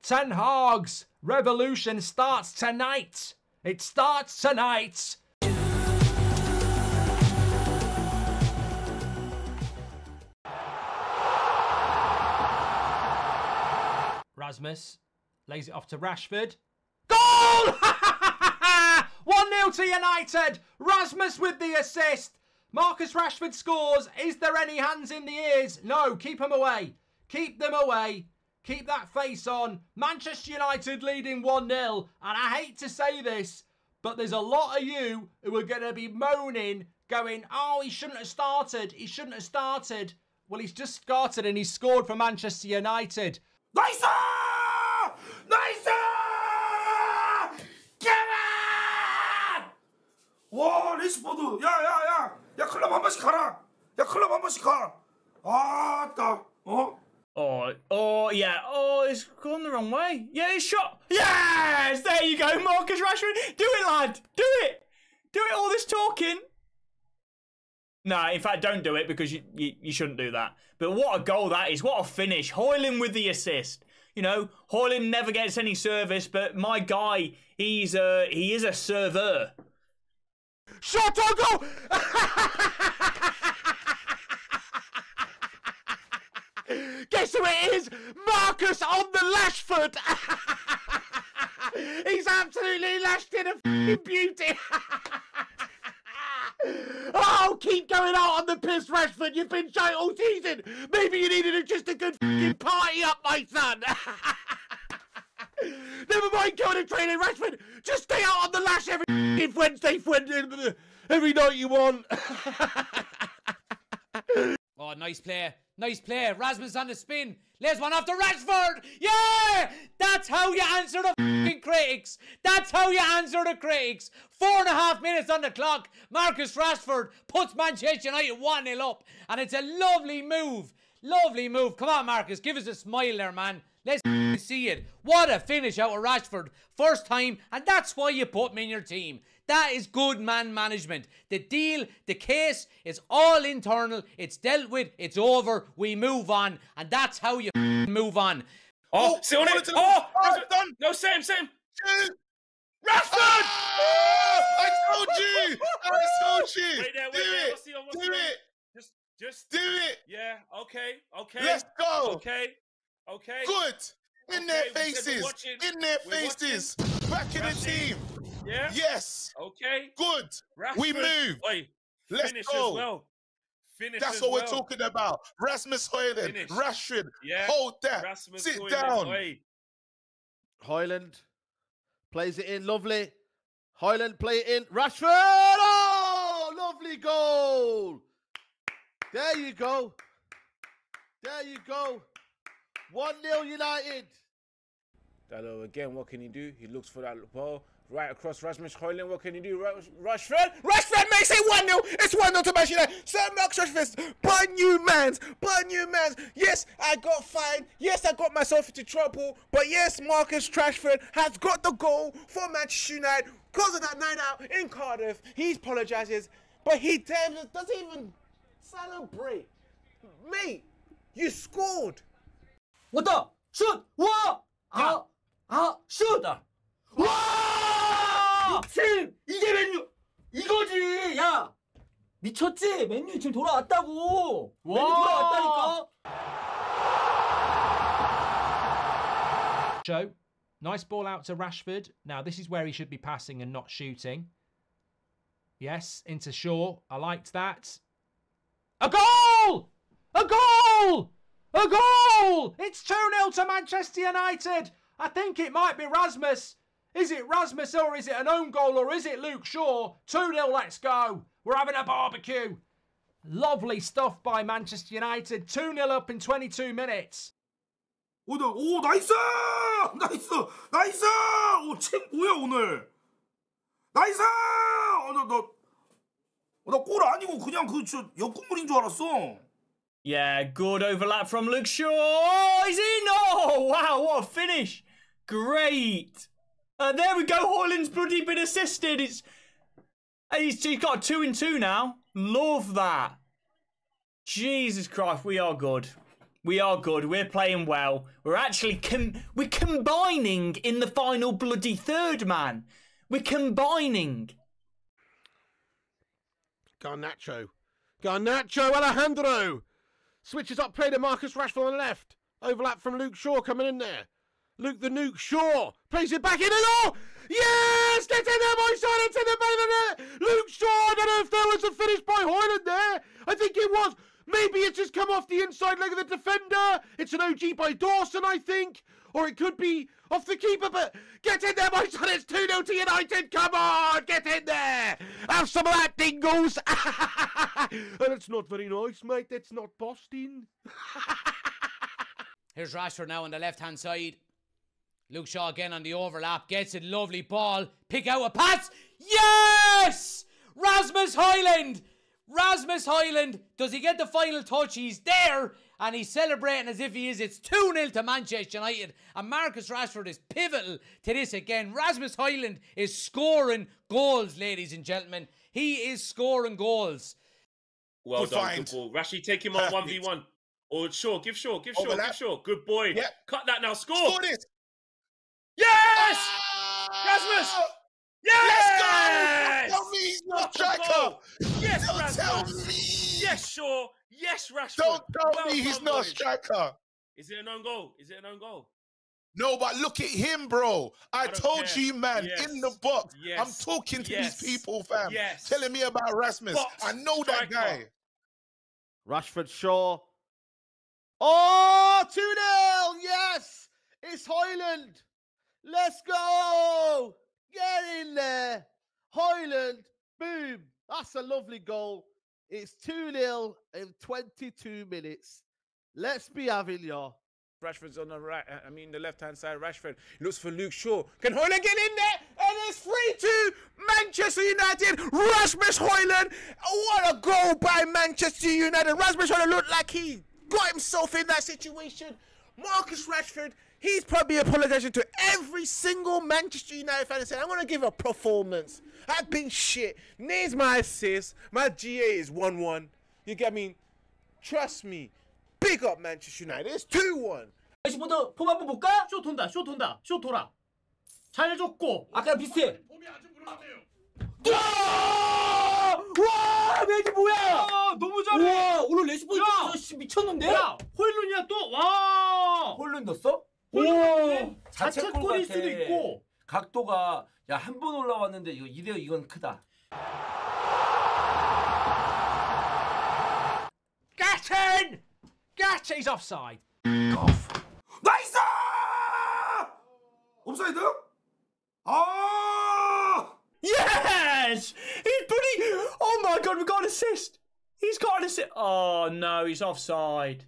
Ten Hag's revolution starts tonight. It starts tonight. Rasmus lays it off to Rashford. Goal! 1-0 to United. Rasmus with the assist. Marcus Rashford scores. Is there any hands in the ears? No, keep them away. Keep them away. Keep that face on. Manchester United leading 1-0. And I hate to say this, but there's a lot of you who are going to be moaning, going, oh, he shouldn't have started. He shouldn't have started. Well, he's just started and he's scored for Manchester United. 나이스! 나이스! 와, 레시포드. 야, 클럽 한 번씩 가라. 야, 클럽 한 번씩 가. 아따, Oh, yeah. Oh, it's gone the wrong way. Yeah, it's shot. Yes! There you go, Marcus Rashford. Do it, lad. Do it. Do it, all this talking. No, in fact, don't do it because you shouldn't do that. But what a goal that is. What a finish. Højlund with the assist. You know, Højlund never gets any service, but my guy, he is a server. Shot on goal! Guess who it is? Marcus on the Rashford. He's absolutely lashed in a f***ing beauty. Oh, keep going out on the piss, Rashford. You've been shy all season. Maybe you needed just a good f***ing party up, my son. Never mind going and training, Rashford. Just stay out on the lash every Wednesday, every night you want. Oh, nice player. Nice player. Rasmus on the spin. There's one after Rashford. Yeah! That's how you answer the f***ing critics. That's how you answer the critics. 4.5 minutes on the clock. Marcus Rashford puts Manchester United 1-0 up. And it's a lovely move. Lovely move. Come on, Marcus. Give us a smile there, man. Let's see it. What a finish out of Rashford. First time. And that's why you put him in your team. That is good man management. The deal, the case, is all internal. It's dealt with. It's over. We move on. And that's how you move on. Oh, see on it. Oh, done. No, same. Rashford! Oh, I told you. Wait there. Do it. Just do it. Yeah. Okay. Let's go. Okay. Good. In their faces. Back in the team. Yeah. Yes. Okay. Good. Rashford. We move. Oi. Let's Finish go. As well. Finish That's as what well. we're talking about. Rasmus Højlund. Finish. Rashford. Yeah. Hold that. Rasmus Sit Højlund. down. Oi. Højlund plays it in. Lovely. Højlund play it in. Rashford. Oh, lovely goal. There you go. 1-0 United. Dalot again, what can he do? He looks for that ball. Right across Rasmus Højlund, what can he do? Rashford makes it 1-0. It's 1-0 to Manchester United. Sir Marcus Rashford, brand new man's. Yes, I got fined. Yes, I got myself into trouble. But yes, Marcus Rashford has got the goal for Manchester United because of that night out in Cardiff. He apologises, but he doesn't even celebrate. Mate, you scored. 왔다! 슛! 와! 슛! 와! 미친! 이게 맨유! 이거지! 야! 미쳤지? 맨유 지금 돌아왔다고! 맨유 돌아왔다니까! Joe, nice ball out to Rashford. Now, this is where he should be passing and not shooting. Yes, into Shaw. I liked that. A goal! A goal! A goal! It's 2-0 to Manchester United. I think it might be Rasmus. Is it Rasmus or is it an own goal or is it Luke Shaw? 2-0, let's go. We're having a barbecue. Lovely stuff by Manchester United. 2-0 up in 22 minutes. 오, 나이스! 오, 책 뭐야 오늘? 나이스! 나 골 아니고 그냥 옆건물인 줄 알았어. Yeah, good overlap from Luke Shaw. Oh, he's in. Oh, wow, what a finish. Great. There we go. Højlund's bloody been assisted. He's got a 2-2 now. Love that. Jesus Christ, we are good. We are good. We're playing well. We're actually we're combining in the final bloody third, man. We're combining. Garnacho. Garnacho, Alejandro. Switches up play to Marcus Rashford on the left. Overlap from Luke Shaw coming in there. Luke the Nuke Shaw. Plays it back in and oh! Yes! Get in there, my son! It's in the back of the net! Luke Shaw! I don't know if there was a finish by Højlund there. I think it was. Maybe it's just come off the inside leg of the defender. It's an OG by Dawson, I think. Or it could be off the keeper, but get in there, my son. It's 2-0 to United. Come on, get in there. Have some of that, Dingles. And it's not very nice, mate. That's not Boston. Here's Rashford now on the left-hand side. Luke Shaw again on the overlap. Gets it. Lovely ball. Pick out a pass. Yes! Rasmus Højlund. Rasmus Højlund. Does he get the final touch? He's there. And he's celebrating as if he is. It's 2-0 to Manchester United. And Marcus Rashford is pivotal to this again. Rasmus Højlund is scoring goals, ladies and gentlemen. He is scoring goals. Well Good done, find. good ball. Rashi, take him on Perfect. 1v1. Or Shaw, give Shaw, give Shaw, Overlap. give Shaw. Good boy. Yep. Cut that now. Score. Score this. Yes! Rasmus! Yes! Let's go! Don't tell me he's not What a striker. goal. Yes, Don't Rasmus. tell me. Yes, Shaw. Yes, Rashford. Don't tell Well me he's done, not a boys. striker. Is it an own goal? Is it an own goal? No, but look at him, bro. I don't told care. you, man, Yes. in the box. Yes. I'm talking to Yes. these people, fam. Yes. Telling me about Rasmus. Box I know that striker. guy. Rashford Shaw. Oh, 2-0. Yes. It's Højlund. Let's go. Get in there. Højlund. Boom. That's a lovely goal. It's 2-0 in 22 minutes. Let's be having ya. Rashford's on the right, the left-hand side. Rashford looks for Luke Shaw. Can Højlund get in there? And it's 3-2 Manchester United. Rasmus Højlund. What a goal by Manchester United. Rasmus Højlund looked like he got himself in that situation. Marcus Rashford, he's probably apologizing to every single Manchester United fan and saying, I'm going to give a performance. I've been shit. Needs my assist. My GA is 1-1. You get me? Trust me. Big up Manchester United. It's 2-1. 레시포드 폼 한번 볼까? 쇼 돈다, 쇼 돈다, 쇼 돌아. 잘 줬고 아까랑 비슷해. 와, 매지 뭐야? 너무 잘해. 와, 오늘 레시포드 미쳤는데? 야, 홀룬이야 또. 와. 홀룬 넣었어? 오, 자체 자체 골 골일 같아. 수도 있고. 각도가 야 한 번 올라왔는데 이거 이래요. 이건 크다. Get in! Get! He's offside. 나이스! 옵사이드? 아! Yes! He's bloody... Oh my God, we got an assist. He's got an assist. Oh no, he's offside.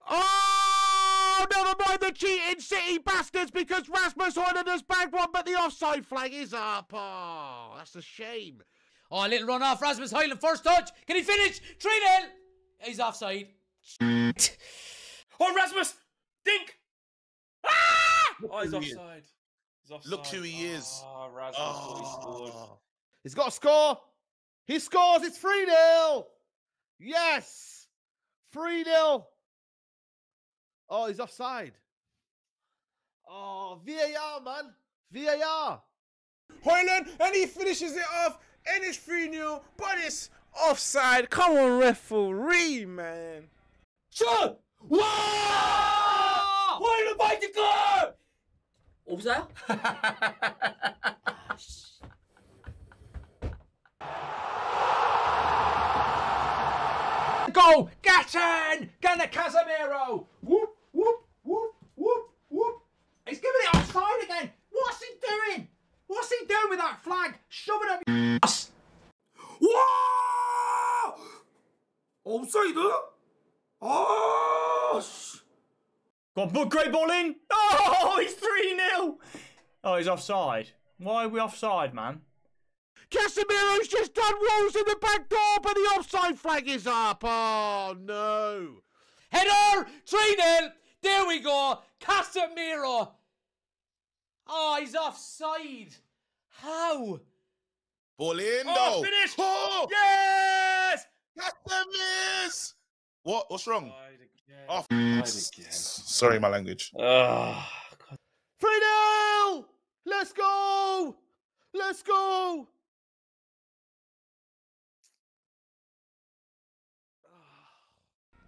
Oh, never mind the cheating City bastards because Rasmus Højlund has bagged one, but the offside flag is up. Oh, that's a shame. Oh, a little run off. Rasmus Højlund, first touch. Can he finish? 3-0. He's offside. Oh, Rasmus! Dink! Ah! Oh, he's who he is. offside. He's offside. Look who he is. Oh, Rasmus thought he scored. He's got to score. He scores. It's 3-0. Yes. 3-0. Oh, he's offside. Oh, VAR, man. VAR. Højlund, and he finishes it off, and it's 3-0, but it's offside. Come on, referee, man. 슛! 와! 홀룬 파이팅 골! 옵사야? Go! Get in! Get the Casemiro! Whoop, whoop, whoop, whoop, whoop. He's giving it offside again. What's he doing? What's he doing with that flag? Shove it up your ass. 와! 옵사이드? 아! 씨. Go on, put great ball in. Oh, he's 3-0. Oh, he's offside. Why are we offside, man? Casemiro's just done rolls in the back door, but the offside flag is up. Oh, no. Header! 3-0. There we go. Casemiro. Oh, he's offside. How? Ball in, Oh, though. finish! Oh, Yes! that's the miss. What's wrong? Offside again. Oh, Sorry, my language. 3-0! Let's go! Let's go!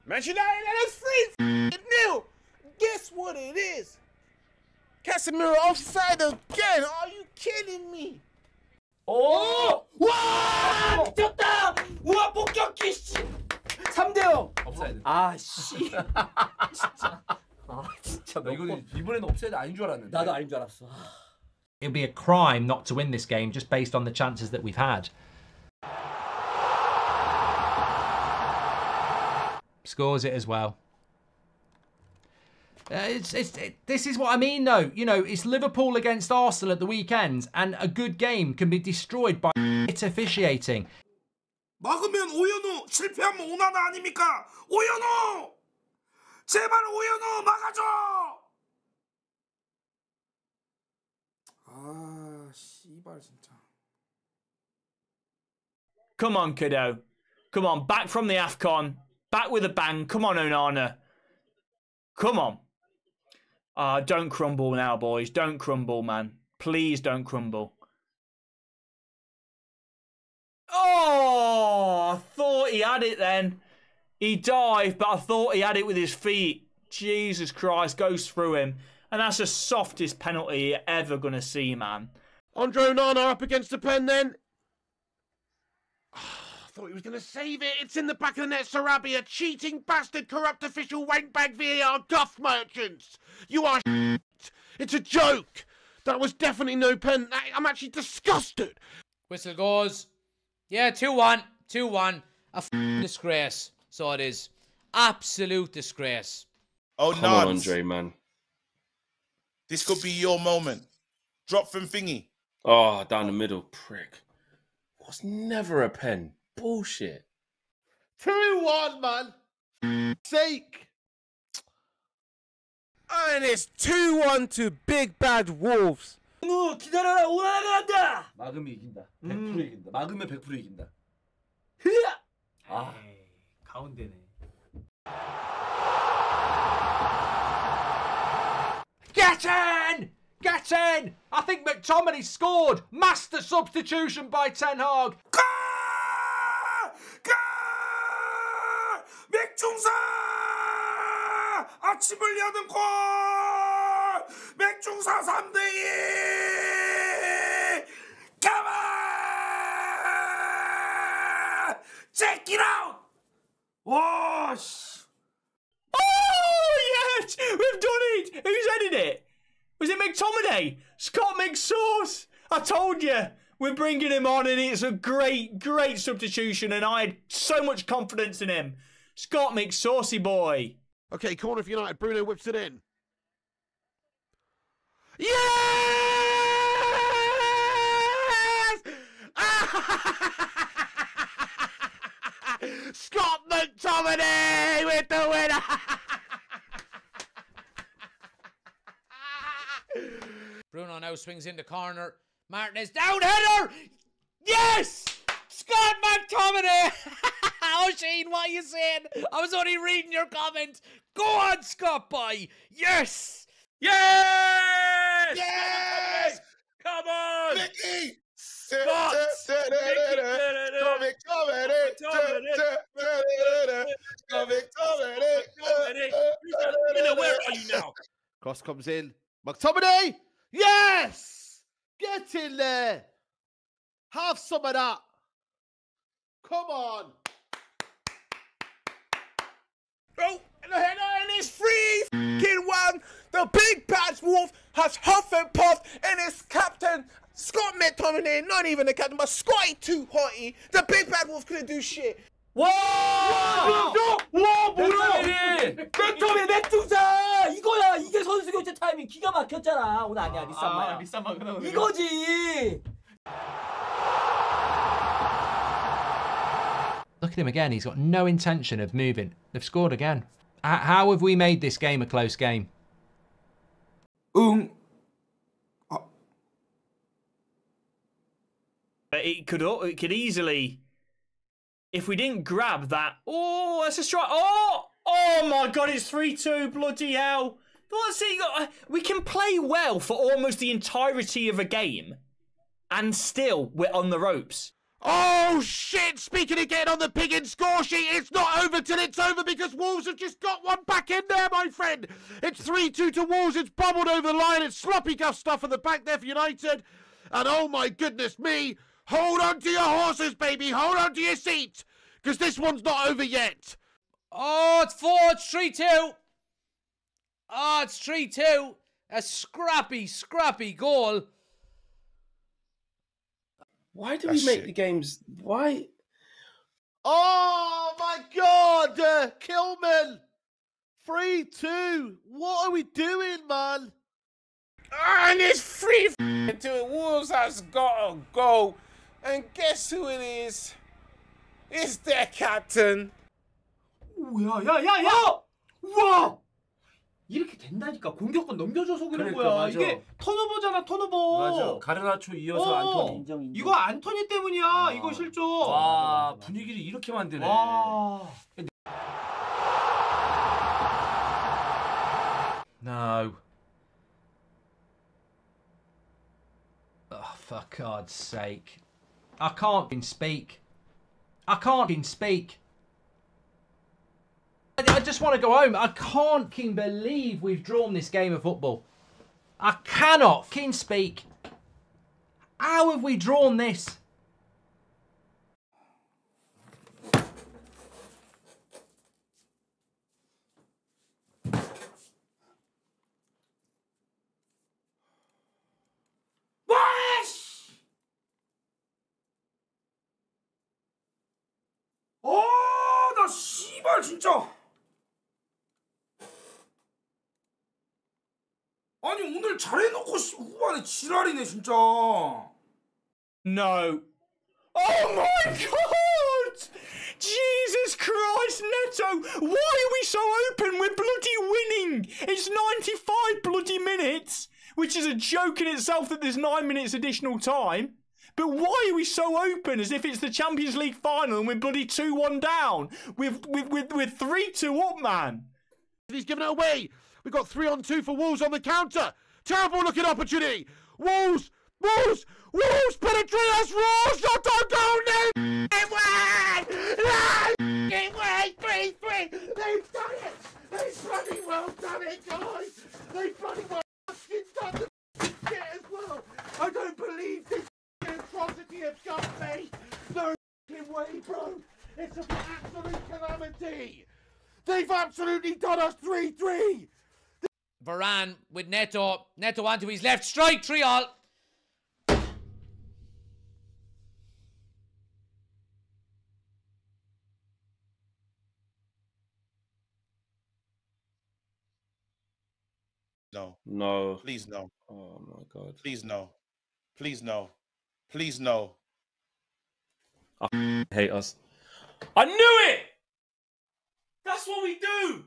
Manchester United, it's 3-0. Guess what it is? Casemiro offside again. Are you kidding me? 오! 와! 미쳤다! 우와 폭격기 씨! 3대0. 업사이드. 아 씨. 진짜. 아 진짜 나 이거 이번에는 업사이드 아닌 줄 알았는데. 나도 아닌 줄 알았어. It'd be a crime not to win this game just based on the chances that we've had. Scores it as well. This is what I mean, though. You know, it's Liverpool against Arsenal at the weekend, and a good game can be destroyed by shit officiating. 막으면 오연우, 실패하면 오나나 아닙니까? 오연우! 제발 오연우 막아줘! 아, 씨발 진짜. Come on, kiddo. Come on, back from the AFCON. Back with a bang. Come on, Onana. Come on. Don't crumble now, boys. Don't crumble, man. Please don't crumble. Oh, I thought he had it then. He dived, but I thought he had it with his feet. Jesus Christ, goes through him. And that's the softest penalty you're ever going to see, man. Andre Onana up against the pen then. I thought he was going to save it. It's in the back of the net, Sarabia. Cheating bastard, corrupt official, wankbag VAR, guff merchants. You are shit. It's a joke. That was definitely no pen. I'm actually disgusted. Whistle goes. Yeah, 2-1. 2-1. A disgrace. So it is. Absolute disgrace. Oh, Come no. on, Andre, man. This could be your moment. Drop from thingy. Oh, down the middle, prick. Was never a pen. Bullshit. 2-1, man. Sake. And it's 2-1 to Big Bad Wolves. 기다려라 오나가 간다. 막으면 이긴다. 100% 이긴다. 막으면 100% 이긴다. 흐야. 아 가운데네. Get in! Get in! I think McTominay scored. Master substitution by Ten Hag. 가! 가! 맥중사! 아침을 여는 골! 맥중사 3대2! 가만! Check it out! 와, 씨. Oh, yes! We've done it! Who's headed it? Was it McTominay? Scott McSauce! I told you! We're bringing him on and it's a great, great substitution and I had so much confidence in him. Scott McSaucey boy. Okay, corner for United. Bruno whips it in. Yes! Scott McTominay with the winner! Bruno now swings in the corner. Martinez down header. Yes! Scott McTominay! Oh, Shane, what are you saying? I was only reading your comment. Go on, Scott boy. Yes! Yes! Yes! Come on! Mickey! Scott! Where are you now? Cross comes in. McTominay! Yes! Get in there! Have some of that! Come on! Oh, and it's 3-1. The Big Bad Wolf has huff and puff, and his captain, Scott McTominay, not even the captain, but Scotty too hotty. The Big Bad Wolf couldn't do shit. 와 뭐야? 맥토미 맥투사 이거야. 이게 선수 교체 타이밍 기가 막혔잖아. 오늘 아니야 리산마야. 리산마 이거지. Look at him again. He's got no intention of moving. They've scored again. How have we made this game a close game? But it could easily, if we didn't grab that. Oh, that's a strike. Oh, Oh my God, it's 3-2. Bloody hell. What's it? We can play well for almost the entirety of a game, and still we're on the ropes. Oh shit! Speaking of getting on the Piggin score sheet, it's not over till it's over because Wolves have just got one back in there, my friend. It's 3-2 to Wolves. It's bubbled over the line. It's sloppy guff stuff at the back there for United. And oh my goodness me, hold on to your horses, baby. Hold on to your seat, because this one's not over yet. Oh, it's 3-2. Oh, it's 3-2. A scrappy goal. Why do we make the games? Why? Oh my God, Kilman. 3-2. What are we doing, man? And it's 3-2 to Wolves has got to go. And guess who it is? It's their captain. 야! 우와! 이렇게 된다니까. 공격권 넘겨줘서 그런 그러니까, 거야. 맞아. 이게 턴오버잖아, 턴오버. 맞아. 가르나초 이어서 안토니. 이거 안토니 때문이야. 이거 실점. 와, 분위기를 이렇게 만드네. 와. No. Oh, for God's sake. I can't even speak. I can't even speak. I just want to go home. I can't fucking believe we've drawn this game of football. I cannot fucking speak. How have we drawn this? 나 씨발 진짜. 아니 오늘 잘해놓고 후반에 지랄이네 진짜. No. Oh my God! Jesus Christ, Neto! Why are we so open? We're bloody winning! It's 95 bloody minutes, which is a joke in itself that there's 9 minutes additional time. But why are we so open as if it's the Champions League final and we're bloody 2-1 down? We're 3-2 up, man. He's given it away. We've got 3-on-2 for Wolves on the counter. Terrible looking opportunity. Wolves! Penetrate us, Wolves! Shot on goal, no! It won! It won! 3-3! They've done it! They've bloody well done it, guys! They've bloody well done the shit as well! I don't believe this atrocity has got me! No way, bro! It's an absolute calamity! They've absolutely done us 3-3! Varane with Neto. Neto onto his left. Strike, 3-all. No. No. Please no. Oh my God. Please no. Please no. Please no. I hate us. I knew it! That's what we do!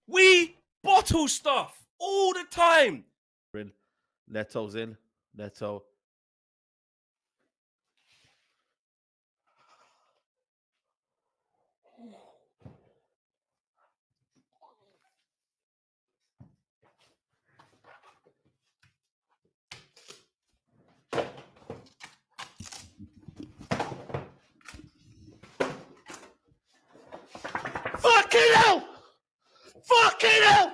We bottle stuff all the time! Neto's in. Neto. Fucking hell! Fucking hell!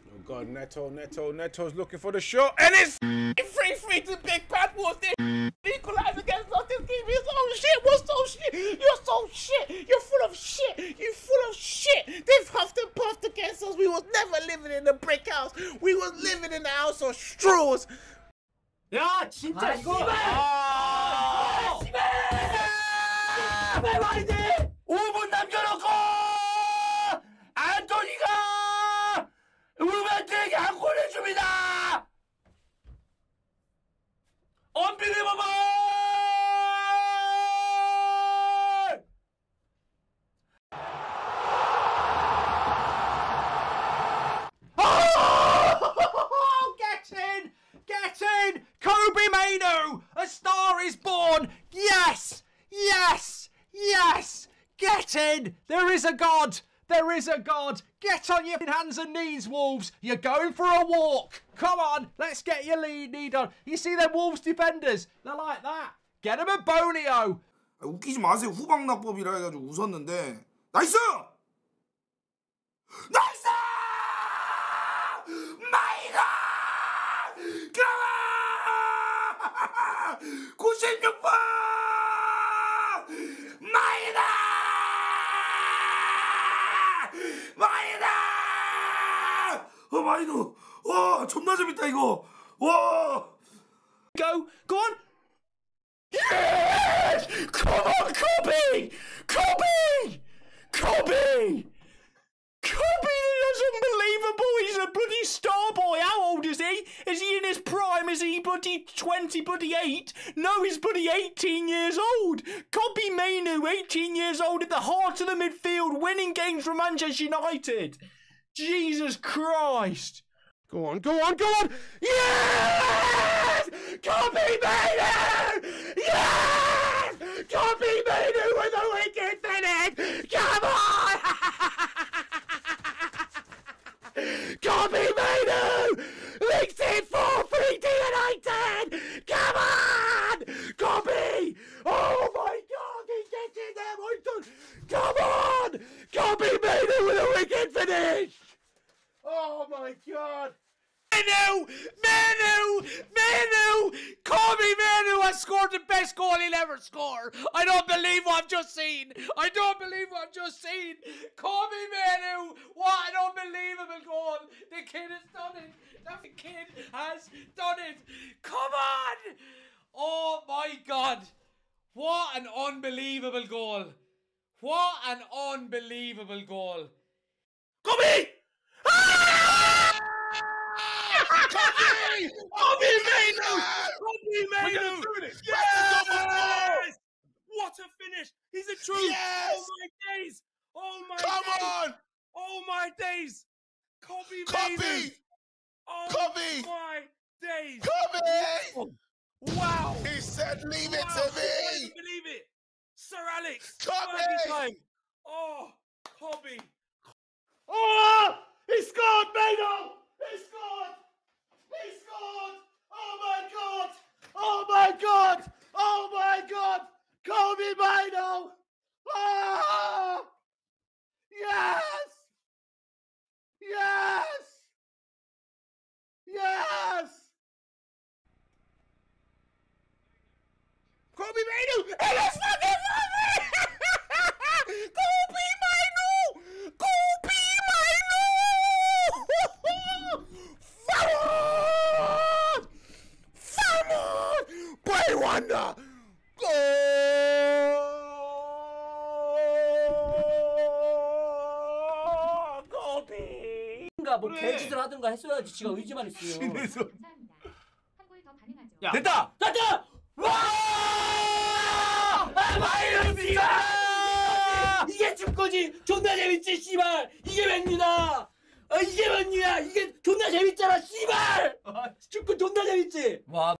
Oh God, Neto's looking for the shot, and it's 3-3 to Big Bad Wolves. They equalize against us. This game is so shit. What's so shit? You're so shit. You're full of shit. You're full of shit. They've huffed and puffed against us. We was never living in a brick house. We was living in the house of straws. 야, 진짜 이거. 씨발! 왜 말이 돼? 5분 남겨놓고 안토니가 울벤트에게 한 골 해줍니다. Unbelievable! Get in! Kobe Mainoo Get in! There is a God! There is a God! Get on your hands and knees, Wolves! You're going for a walk! Come on! Let's get your lead on. You see them Wolves defenders? They're like that. Get them a bonio! 웃기지 마세요. 후방낙법이라 해가지고 웃었는데. 나이스! 나이스! 마이가! 96번! 마이다! 마이다! 마이도! 와, 존나 재밌다 이거. 와! Go on. Yes! Come on, Cobby! Cobby! Cobby! Cobby, that's unbelievable. He's a bloody star boy. How old is he? Is he in his prime? Is he bloody 20, bloody 8? No, he's bloody 18 years old. Cobby Mainu, 18 years old, at the heart of the midfield, winning games for Manchester United. Jesus Christ. Go on, go on, go on! Yes! Copy Mainu! Yes! Copy Mainu with a wicked finish! Come on! Copy Mainu! Links it 4-3 United! Come on! Copy! Oh my God, he gets in there, Moyton! Come on! Copy Mainu with a wicked finish! Oh my God! Manu! Cobby Manu has scored the best goal he'll ever score. I don't believe what I've just seen. Cobby Manu, what an unbelievable goal. The kid has done it. The kid has done it. Come on. Oh my God. What an unbelievable goal. Copy! Copy Mainu! Yes! What a finish! He's a true. Yes! Oh my Come days! on! Oh my days! Copy Mainu! Copy! Oh Copy! my days! Copy! Wow! He said, leave it Wow. to I me! can't believe it! Sir Alex! Copy! Fergie time! Oh, Cobby! Oh! He scored, Maino! He scored! He scored! Oh my God! Oh my God! Oh my God! Kobe Maino! Oh! Yes! Yes! Yes! Kobe Maino! It is fucking funny! Kobe Maino! Kobe Maino! Forward! Forward! Play wonder! Goal! Kobe! 뭐 개짓을 하든가 했어야지. 지가 의지만 있으면. 야, 됐다! 됐다! 와! 마이너스야! 이게 축구지. 존나 재밌지, 씨발. 이게 맨유다. 이게 맨유야. 이게 존나 재밌잖아, 씨발. 축구 존나 재밌지. 와.